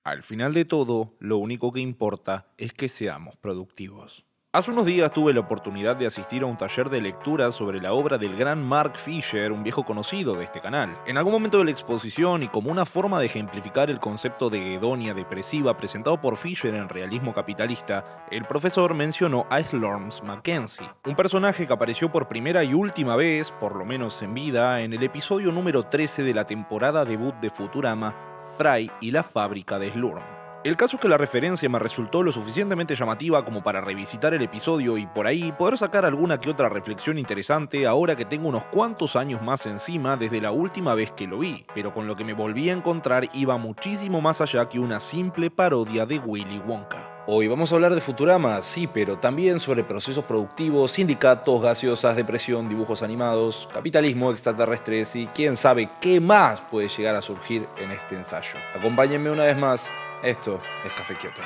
Al final de todo, lo único que importa es que seamos productivos. Hace unos días tuve la oportunidad de asistir a un taller de lectura sobre la obra del gran Mark Fisher, un viejo conocido de este canal. En algún momento de la exposición, y como una forma de ejemplificar el concepto de hedonia depresiva presentado por Fisher en Realismo Capitalista, el profesor mencionó a Slorms Mackenzie, un personaje que apareció por primera y última vez, por lo menos en vida, en el episodio número 13 de la temporada debut de Futurama, Fry y la fábrica de Slurm. El caso es que la referencia me resultó lo suficientemente llamativa como para revisitar el episodio y por ahí poder sacar alguna que otra reflexión interesante ahora que tengo unos cuantos años más encima desde la última vez que lo vi, pero con lo que me volví a encontrar iba muchísimo más allá que una simple parodia de Willy Wonka. Hoy vamos a hablar de Futurama, sí, pero también sobre procesos productivos, sindicatos, gaseosas, depresión, dibujos animados, capitalismo, extraterrestres y quién sabe qué más puede llegar a surgir en este ensayo. Acompáñenme una vez más, esto es Café Kioto.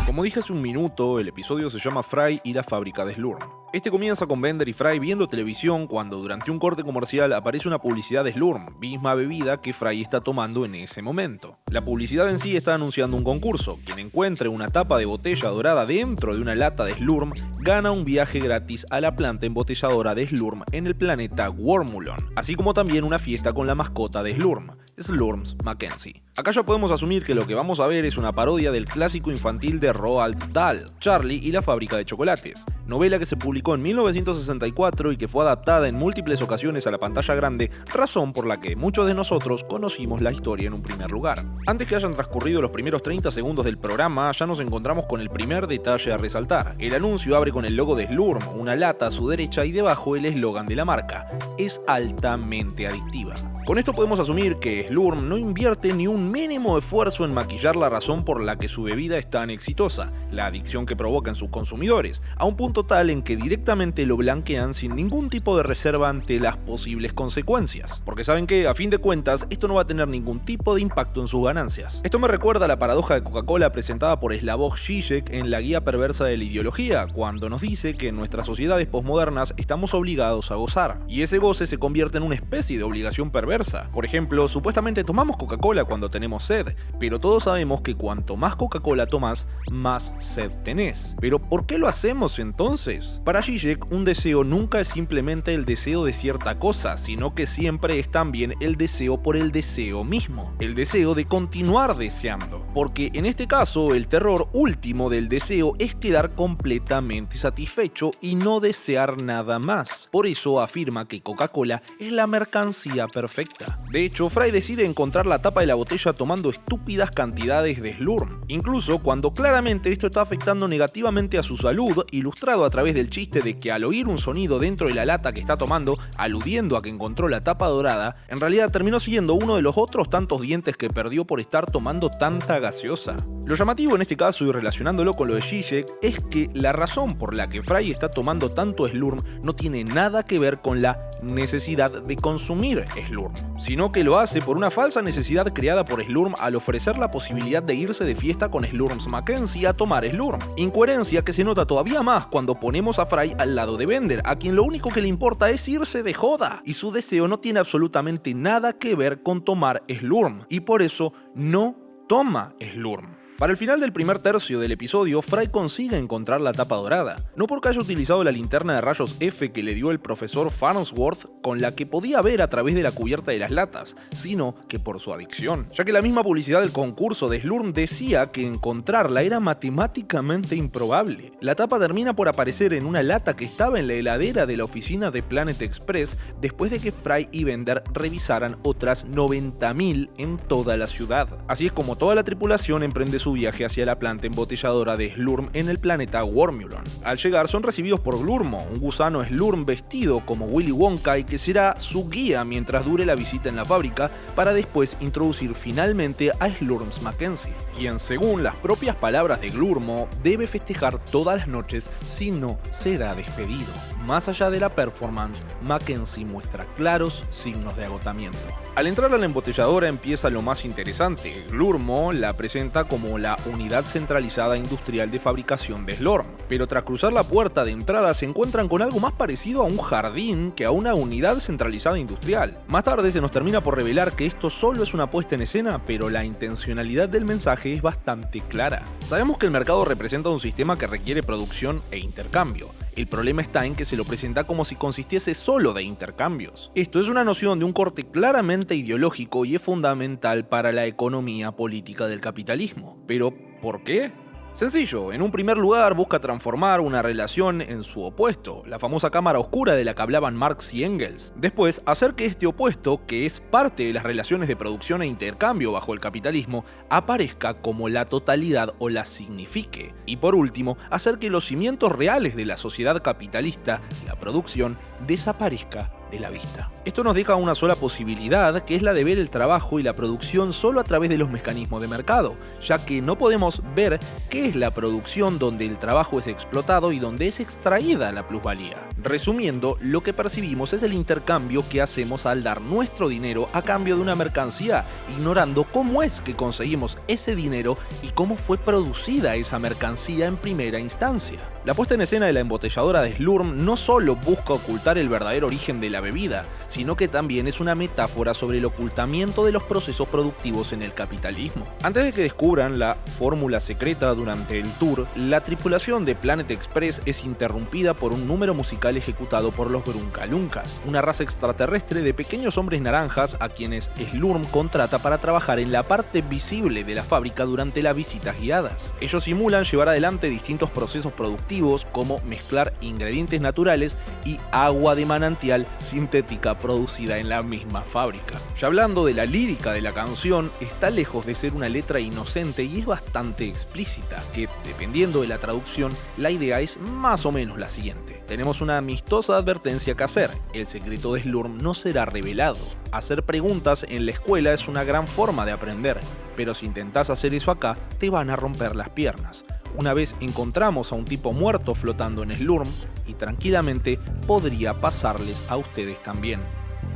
Como dije hace un minuto, el episodio se llama Fry y la fábrica de Slurm. Este comienza con Bender y Fry viendo televisión cuando durante un corte comercial aparece una publicidad de Slurm, misma bebida que Fry está tomando en ese momento. La publicidad en sí está anunciando un concurso. Quien encuentre una tapa de botella dorada dentro de una lata de Slurm gana un viaje gratis a la planta embotelladora de Slurm en el planeta Wormulon, así como también una fiesta con la mascota de Slurm, Slorms Mackenzie. Acá ya podemos asumir que lo que vamos a ver es una parodia del clásico infantil de Roald Dahl, Charlie y la fábrica de chocolates, novela que se publicó en 1964 y que fue adaptada en múltiples ocasiones a la pantalla grande, razón por la que muchos de nosotros conocimos la historia en un primer lugar. Antes que hayan transcurrido los primeros 30 segundos del programa, ya nos encontramos con el primer detalle a resaltar. El anuncio abre con el logo de Slurm, una lata a su derecha y debajo el eslogan de la marca: es altamente adictiva. Con esto podemos asumir que Slurm no invierte ni un mínimo esfuerzo en maquillar la razón por la que su bebida es tan exitosa, la adicción que provoca en sus consumidores, a un punto tal en que directamente lo blanquean sin ningún tipo de reserva ante las posibles consecuencias. Porque saben que, a fin de cuentas, esto no va a tener ningún tipo de impacto en sus ganancias. Esto me recuerda a la paradoja de Coca-Cola presentada por Slavoj Žižek en La guía perversa de la ideología, cuando nos dice que en nuestras sociedades posmodernas estamos obligados a gozar, y ese goce se convierte en una especie de obligación perversa. Por ejemplo, supuestamente tomamos Coca-Cola cuando tenemos sed, pero todos sabemos que cuanto más Coca-Cola tomas, más sed tenés. ¿Pero por qué lo hacemos entonces? Para Žižek, un deseo nunca es simplemente el deseo de cierta cosa, sino que siempre es también el deseo por el deseo mismo, el deseo de continuar deseando. Porque en este caso, el terror último del deseo es quedar completamente satisfecho y no desear nada más. Por eso afirma que Coca-Cola es la mercancía perfecta. De hecho, Fry decide encontrar la tapa de la botella tomando estúpidas cantidades de Slurm, incluso cuando claramente esto está afectando negativamente a su salud, ilustrado a través del chiste de que al oír un sonido dentro de la lata que está tomando, aludiendo a que encontró la tapa dorada, en realidad terminó siendo uno de los otros tantos dientes que perdió por estar tomando tanta gaseosa. Lo llamativo en este caso, y relacionándolo con lo de Žižek, es que la razón por la que Fry está tomando tanto Slurm no tiene nada que ver con la necesidad de consumir Slurm, sino que lo hace por una falsa necesidad creada por Slurm al ofrecer la posibilidad de irse de fiesta con Slurms Mackenzie a tomar Slurm. Incoherencia que se nota todavía más cuando ponemos a Fry al lado de Bender, a quien lo único que le importa es irse de joda, y su deseo no tiene absolutamente nada que ver con tomar Slurm, y por eso no toma Slurm. Para el final del primer tercio del episodio, Fry consigue encontrar la tapa dorada, no porque haya utilizado la linterna de rayos F que le dio el profesor Farnsworth con la que podía ver a través de la cubierta de las latas, sino que por su adicción, ya que la misma publicidad del concurso de Slurm decía que encontrarla era matemáticamente improbable. La tapa termina por aparecer en una lata que estaba en la heladera de la oficina de Planet Express después de que Fry y Bender revisaran otras 90.000 en toda la ciudad. Así es como toda la tripulación emprende su viaje hacia la planta embotelladora de Slurm en el planeta Wormulon. Al llegar son recibidos por Glurmo, un gusano Slurm vestido como Willy Wonka y que será su guía mientras dure la visita en la fábrica, para después introducir finalmente a Slurms Mackenzie, quien según las propias palabras de Glurmo debe festejar todas las noches, si no será despedido. Más allá de la performance, Mackenzie muestra claros signos de agotamiento. Al entrar a la embotelladora empieza lo más interesante. Glurmo la presenta como como la Unidad Centralizada Industrial de Fabricación de Slorm. Pero tras cruzar la puerta de entrada se encuentran con algo más parecido a un jardín que a una unidad centralizada industrial. Más tarde se nos termina por revelar que esto solo es una puesta en escena, pero la intencionalidad del mensaje es bastante clara. Sabemos que el mercado representa un sistema que requiere producción e intercambio. El problema está en que se lo presenta como si consistiese solo de intercambios. Esto es una noción de un corte claramente ideológico y es fundamental para la economía política del capitalismo. ¿Pero por qué? Sencillo, en un primer lugar busca transformar una relación en su opuesto, la famosa cámara oscura de la que hablaban Marx y Engels. Después, hacer que este opuesto, que es parte de las relaciones de producción e intercambio bajo el capitalismo, aparezca como la totalidad o la signifique. Y por último, hacer que los cimientos reales de la sociedad capitalista, la producción, desaparezca de la vista. Esto nos deja una sola posibilidad, que es la de ver el trabajo y la producción solo a través de los mecanismos de mercado, ya que no podemos ver qué es la producción donde el trabajo es explotado y donde es extraída la plusvalía. Resumiendo, lo que percibimos es el intercambio que hacemos al dar nuestro dinero a cambio de una mercancía, ignorando cómo es que conseguimos ese dinero y cómo fue producida esa mercancía en primera instancia. La puesta en escena de la embotelladora de Slurm no solo busca ocultar el verdadero origen de la bebida, sino que también es una metáfora sobre el ocultamiento de los procesos productivos en el capitalismo. Antes de que descubran la fórmula secreta durante el tour, la tripulación de Planet Express es interrumpida por un número musical ejecutado por los Grunkalunkas, una raza extraterrestre de pequeños hombres naranjas a quienes Slurm contrata para trabajar en la parte visible de la fábrica durante las visitas guiadas. Ellos simulan llevar adelante distintos procesos productivos como mezclar ingredientes naturales y agua de manantial sintética producida en la misma fábrica. Ya hablando de la lírica de la canción, está lejos de ser una letra inocente y es bastante explícita, que dependiendo de la traducción, la idea es más o menos la siguiente. Tenemos una amistosa advertencia que hacer: el secreto de Slurm no será revelado. Hacer preguntas en la escuela es una gran forma de aprender, pero si intentás hacer eso acá, te van a romper las piernas. Una vez encontramos a un tipo muerto flotando en Slurm y tranquilamente podría pasarles a ustedes también.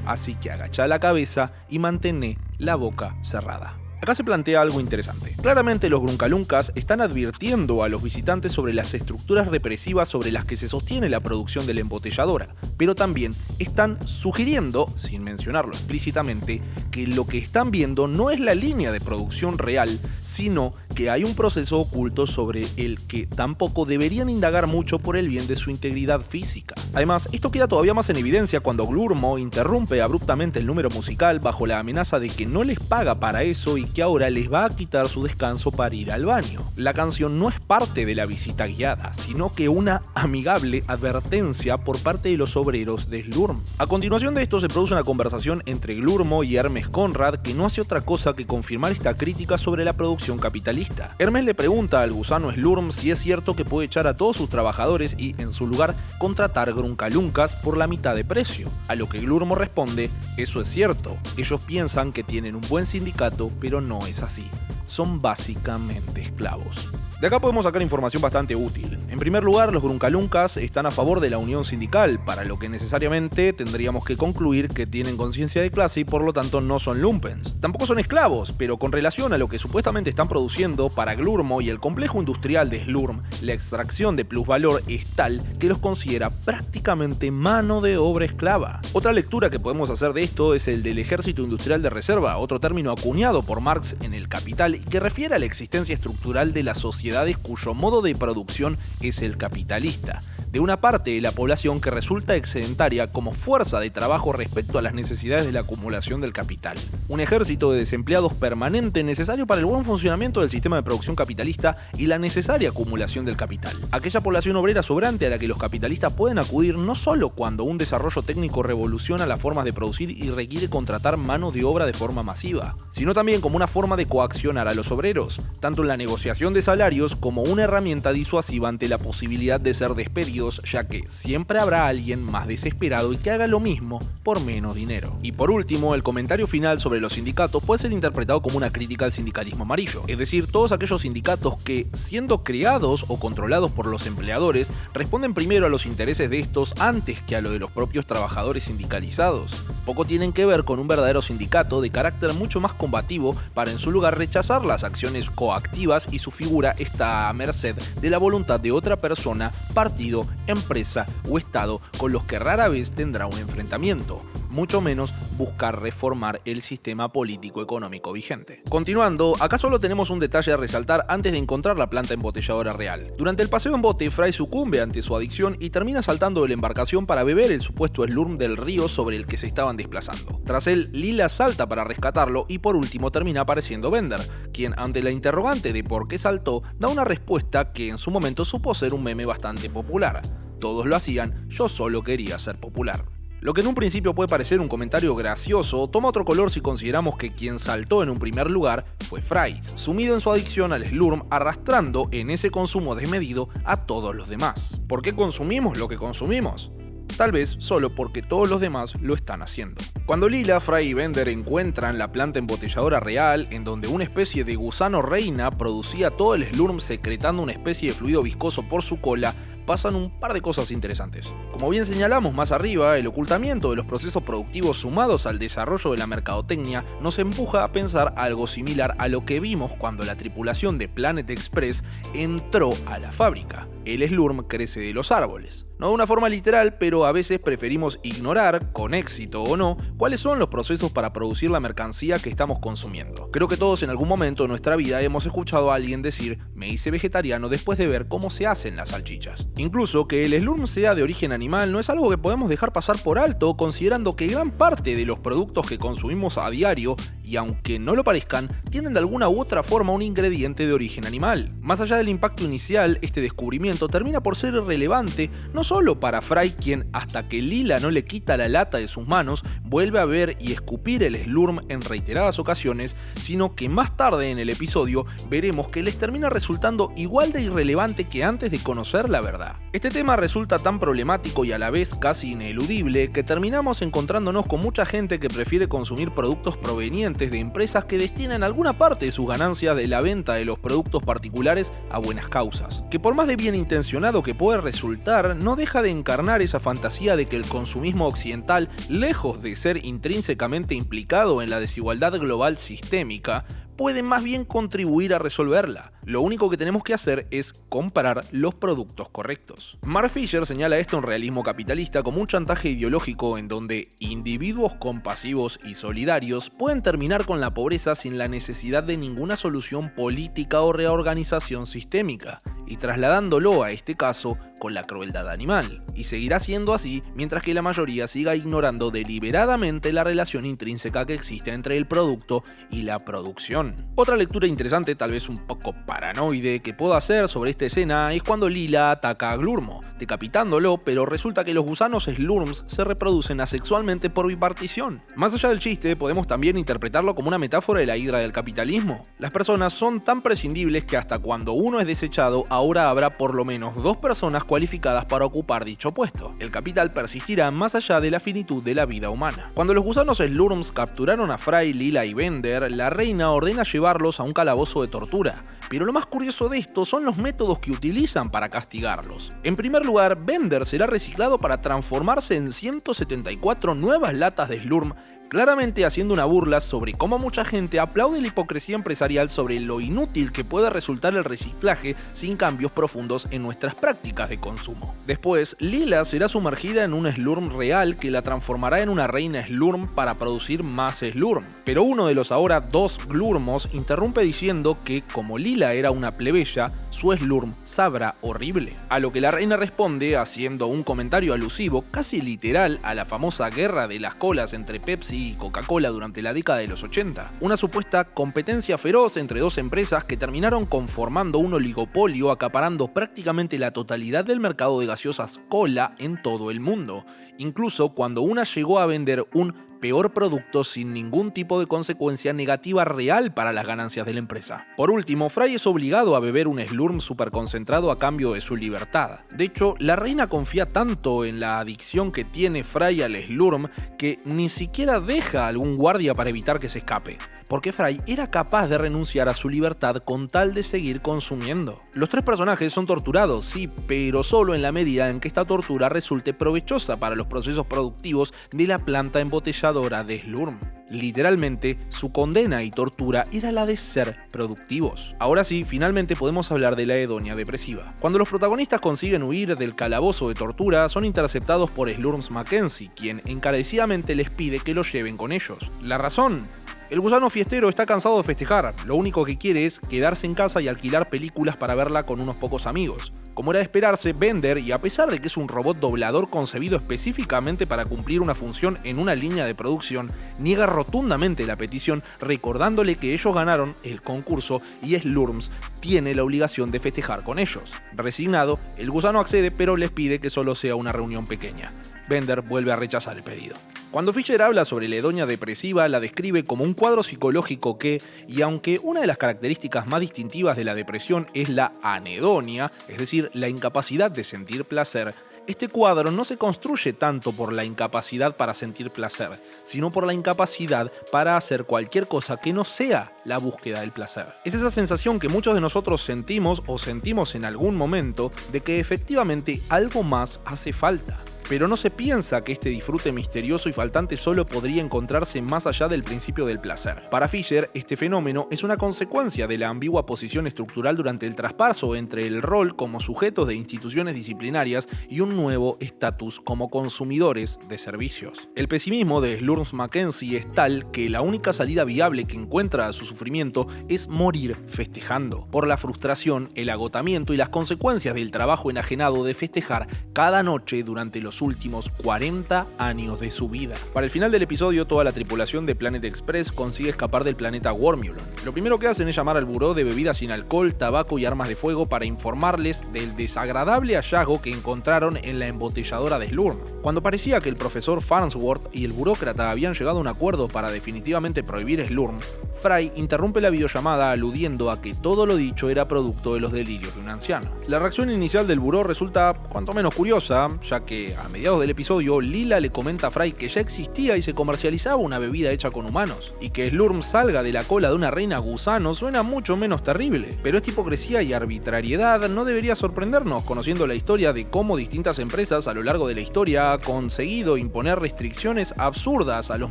Así que agachá la cabeza y mantené la boca cerrada. Acá se plantea algo interesante. Claramente los Grunkalunkas están advirtiendo a los visitantes sobre las estructuras represivas sobre las que se sostiene la producción de la embotelladora, pero también están sugiriendo, sin mencionarlo explícitamente, que lo que están viendo no es la línea de producción real, sino que hay un proceso oculto sobre el que tampoco deberían indagar mucho por el bien de su integridad física. Además, esto queda todavía más en evidencia cuando Glurmo interrumpe abruptamente el número musical bajo la amenaza de que no les paga para eso y que ahora les va a quitar su descanso para ir al baño. La canción no es parte de la visita guiada, sino que una amigable advertencia por parte de los obreros de Slurm. A continuación de esto se produce una conversación entre Glurmo y Hermes Conrad que no hace otra cosa que confirmar esta crítica sobre la producción capitalista. Hermes le pregunta al gusano Slurm si es cierto que puede echar a todos sus trabajadores y, en su lugar, contratar Grunkalunkas por la mitad de precio. A lo que Glurmo responde: eso es cierto, ellos piensan que tienen un buen sindicato, pero no es así. Son básicamente esclavos. De acá podemos sacar información bastante útil. En primer lugar, los Grunkalunkas están a favor de la unión sindical, para lo que necesariamente tendríamos que concluir que tienen conciencia de clase y por lo tanto no son lumpens. Tampoco son esclavos, pero con relación a lo que supuestamente están produciendo, para Glurmo y el complejo industrial de Slurm, la extracción de plusvalor es tal que los considera prácticamente mano de obra esclava. Otra lectura que podemos hacer de esto es el del ejército industrial de reserva, otro término acuñado por Marx en El Capital y que refiere a la existencia estructural de la sociedad cuyo modo de producción es el capitalista, de una parte de la población que resulta excedentaria como fuerza de trabajo respecto a las necesidades de la acumulación del capital. Un ejército de desempleados permanente necesario para el buen funcionamiento del sistema de producción capitalista y la necesaria acumulación del capital. Aquella población obrera sobrante a la que los capitalistas pueden acudir no solo cuando un desarrollo técnico revoluciona las formas de producir y requiere contratar mano de obra de forma masiva, sino también como una forma de coaccionar a los obreros, tanto en la negociación de salarios salarios como una herramienta disuasiva ante la posibilidad de ser despedidos, ya que siempre habrá alguien más desesperado y que haga lo mismo por menos dinero. Y por último, el comentario final sobre los sindicatos puede ser interpretado como una crítica al sindicalismo amarillo, es decir, todos aquellos sindicatos que, siendo creados o controlados por los empleadores, responden primero a los intereses de estos antes que a lo de los propios trabajadores sindicalizados. Poco tienen que ver con un verdadero sindicato de carácter mucho más combativo para en su lugar rechazar las acciones coactivas y su figura está a merced de la voluntad de otra persona, partido, empresa o estado con los que rara vez tendrá un enfrentamiento, mucho menos buscar reformar el sistema político-económico vigente. Continuando, acá solo tenemos un detalle a resaltar antes de encontrar la planta embotelladora real. Durante el paseo en bote, Fry sucumbe ante su adicción y termina saltando de la embarcación para beber el supuesto slurm del río sobre el que se estaban desplazando. Tras él, Leela salta para rescatarlo y por último termina apareciendo Bender, quien ante la interrogante de por qué saltó, da una respuesta que en su momento supo ser un meme bastante popular. Todos lo hacían, yo solo quería ser popular. Lo que en un principio puede parecer un comentario gracioso, toma otro color si consideramos que quien saltó en un primer lugar fue Fry, sumido en su adicción al slurm, arrastrando en ese consumo desmedido a todos los demás. ¿Por qué consumimos lo que consumimos? Tal vez solo porque todos los demás lo están haciendo. Cuando Leela, Fry y Bender encuentran la planta embotelladora real, en donde una especie de gusano reina producía todo el slurm secretando una especie de fluido viscoso por su cola, pasan un par de cosas interesantes. Como bien señalamos más arriba, el ocultamiento de los procesos productivos sumados al desarrollo de la mercadotecnia nos empuja a pensar algo similar a lo que vimos cuando la tripulación de Planet Express entró a la fábrica. El slurm crece de los árboles. No de una forma literal, pero a veces preferimos ignorar, con éxito o no, cuáles son los procesos para producir la mercancía que estamos consumiendo. Creo que todos en algún momento de nuestra vida hemos escuchado a alguien decir "me hice vegetariano" después de ver cómo se hacen las salchichas. Incluso que el slurm sea de origen animal no es algo que podemos dejar pasar por alto, considerando que gran parte de los productos que consumimos a diario, y aunque no lo parezcan, tienen de alguna u otra forma un ingrediente de origen animal. Más allá del impacto inicial, este descubrimiento termina por ser relevante no solo para Fry, quien hasta que Leela no le quita la lata de sus manos, vuelve a ver y escupir el slurm en reiteradas ocasiones, sino que más tarde en el episodio veremos que les termina resultando igual de irrelevante que antes de conocer la verdad. Este tema resulta tan problemático y a la vez casi ineludible que terminamos encontrándonos con mucha gente que prefiere consumir productos provenientes de empresas que destinan alguna parte de sus ganancias de la venta de los productos particulares a buenas causas, que por más de bien intencionado que puede resultar, no deja de encarnar esa fantasía de que el consumismo occidental, lejos de ser intrínsecamente implicado en la desigualdad global sistémica, puede más bien contribuir a resolverla. Lo único que tenemos que hacer es comprar los productos correctos. Mark Fisher señala esto en Realismo Capitalista como un chantaje ideológico en donde individuos compasivos y solidarios pueden terminar con la pobreza sin la necesidad de ninguna solución política o reorganización sistémica, y trasladándolo a este caso con la crueldad animal. Y seguirá siendo así mientras que la mayoría siga ignorando deliberadamente la relación intrínseca que existe entre el producto y la producción. Otra lectura interesante, tal vez un poco paranoide, que puedo hacer sobre esta escena es cuando Leela ataca a Glurmo, decapitándolo, pero resulta que los gusanos slurms se reproducen asexualmente por bipartición. Más allá del chiste, podemos también interpretarlo como una metáfora de la hidra del capitalismo. Las personas son tan prescindibles que hasta cuando uno es desechado, ahora habrá por lo menos dos personas cualificadas para ocupar dicho puesto. El capital persistirá más allá de la finitud de la vida humana. Cuando los gusanos slurms capturaron a Fry, Leela y Bender, la reina ordena llevarlos a un calabozo de tortura. Pero lo más curioso de esto son los métodos que utilizan para castigarlos. En primer lugar, Bender será reciclado para transformarse en 174 nuevas latas de slurm, claramente haciendo una burla sobre cómo mucha gente aplaude la hipocresía empresarial sobre lo inútil que puede resultar el reciclaje sin cambios profundos en nuestras prácticas de consumo. Después, Leela será sumergida en un slurm real que la transformará en una reina slurm para producir más slurm. Pero uno de los ahora dos glurmos interrumpe diciendo que, como Leela era una plebeya, su slurm sabrá horrible. A lo que la reina responde haciendo un comentario alusivo, casi literal, a la famosa guerra de las colas entre Pepsi y Coca-Cola durante la década de los 80. Una supuesta competencia feroz entre dos empresas que terminaron conformando un oligopolio acaparando prácticamente la totalidad del mercado de gaseosas cola en todo el mundo, incluso cuando una llegó a vender un peor producto sin ningún tipo de consecuencia negativa real para las ganancias de la empresa. Por último, Fry es obligado a beber un Slurm superconcentrado a cambio de su libertad. De hecho, la reina confía tanto en la adicción que tiene Fry al Slurm que ni siquiera deja a algún guardia para evitar que se escape, porque Fry era capaz de renunciar a su libertad con tal de seguir consumiendo. Los tres personajes son torturados, sí, pero solo en la medida en que esta tortura resulte provechosa para los procesos productivos de la planta embotelladora de Slurm. Literalmente, su condena y tortura era la de ser productivos. Ahora sí, finalmente podemos hablar de la hedonia depresiva. Cuando los protagonistas consiguen huir del calabozo de tortura, son interceptados por Slurms Mackenzie, quien encarecidamente les pide que los lleven con ellos. ¿La razón? El gusano fiestero está cansado de festejar, lo único que quiere es quedarse en casa y alquilar películas para verla con unos pocos amigos. Como era de esperarse, Bender, y a pesar de que es un robot doblador concebido específicamente para cumplir una función en una línea de producción, niega rotundamente la petición, recordándole que ellos ganaron el concurso y Slurms tiene la obligación de festejar con ellos. Resignado, el gusano accede pero les pide que solo sea una reunión pequeña. Bender vuelve a rechazar el pedido. Cuando Fisher habla sobre la hedonia depresiva, la describe como un cuadro psicológico que, y aunque una de las características más distintivas de la depresión es la anedonia, es decir, la incapacidad de sentir placer, este cuadro no se construye tanto por la incapacidad para sentir placer, sino por la incapacidad para hacer cualquier cosa que no sea la búsqueda del placer. Es esa sensación que muchos de nosotros sentimos o sentimos en algún momento de que efectivamente algo más hace falta. Pero no se piensa que este disfrute misterioso y faltante solo podría encontrarse más allá del principio del placer. Para Fisher, este fenómeno es una consecuencia de la ambigua posición estructural durante el traspaso entre el rol como sujetos de instituciones disciplinarias y un nuevo estatus como consumidores de servicios. El pesimismo de Slurms Mackenzie es tal que la única salida viable que encuentra a su sufrimiento es morir festejando, por la frustración, el agotamiento y las consecuencias del trabajo enajenado de festejar cada noche durante los últimos 40 años de su vida. Para el final del episodio, toda la tripulación de Planet Express consigue escapar del planeta Wormulon. Lo primero que hacen es llamar al buró de bebidas sin alcohol, tabaco y armas de fuego para informarles del desagradable hallazgo que encontraron en la embotelladora de Slurm. Cuando parecía que el profesor Farnsworth y el burócrata habían llegado a un acuerdo para definitivamente prohibir Slurm, Fry interrumpe la videollamada aludiendo a que todo lo dicho era producto de los delirios de un anciano. La reacción inicial del buró resulta cuanto menos curiosa, ya que a mediados del episodio Lila le comenta a Fry que ya existía y se comercializaba una bebida hecha con humanos, y que Slurm salga de la cola de una reina gusano suena mucho menos terrible. Pero esta hipocresía y arbitrariedad no debería sorprendernos, conociendo la historia de cómo distintas empresas a lo largo de la historia han conseguido imponer restricciones absurdas a los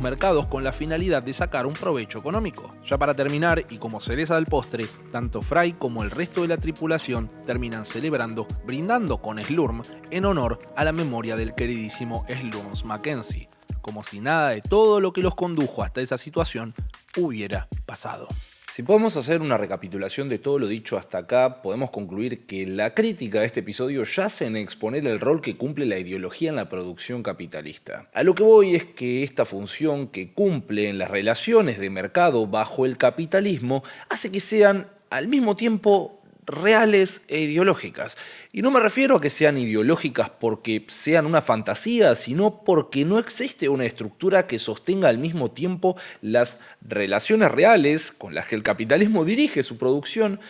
mercados con la finalidad de sacar un provecho económico. Ya para terminar, y como cereza del postre, tanto Fry como el resto de la tripulación terminan celebrando, brindando con Slurm en honor a la memoria del queridísimo Slurms Mackenzie, como si nada de todo lo que los condujo hasta esa situación hubiera pasado. Si podemos hacer una recapitulación de todo lo dicho hasta acá, podemos concluir que la crítica de este episodio yace en exponer el rol que cumple la ideología en la producción capitalista. A lo que voy es que esta función que cumple en las relaciones de mercado bajo el capitalismo hace que sean al mismo tiempo reales e ideológicas. Y no me refiero a que sean ideológicas porque sean una fantasía, sino porque no existe una estructura que sostenga al mismo tiempo las relaciones reales con las que el capitalismo dirige su producción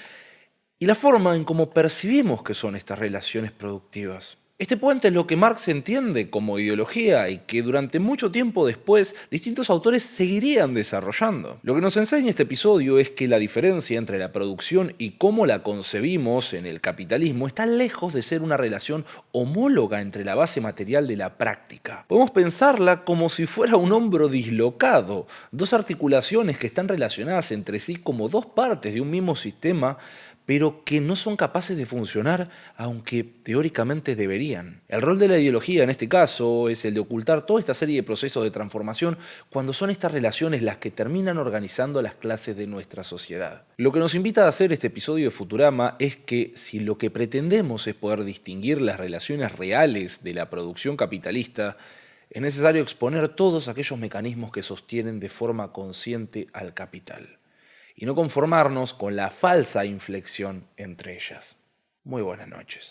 y la forma en cómo percibimos que son estas relaciones productivas. Este puente es lo que Marx entiende como ideología y que durante mucho tiempo después distintos autores seguirían desarrollando. Lo que nos enseña este episodio es que la diferencia entre la producción y cómo la concebimos en el capitalismo está lejos de ser una relación homóloga entre la base material de la práctica. Podemos pensarla como si fuera un hombro dislocado, dos articulaciones que están relacionadas entre sí como dos partes de un mismo sistema, pero que no son capaces de funcionar, aunque teóricamente deberían. El rol de la ideología en este caso es el de ocultar toda esta serie de procesos de transformación cuando son estas relaciones las que terminan organizando las clases de nuestra sociedad. Lo que nos invita a hacer este episodio de Futurama es que si lo que pretendemos es poder distinguir las relaciones reales de la producción capitalista, es necesario exponer todos aquellos mecanismos que sostienen de forma consciente al capital y no conformarnos con la falsa inflexión entre ellas. Muy buenas noches.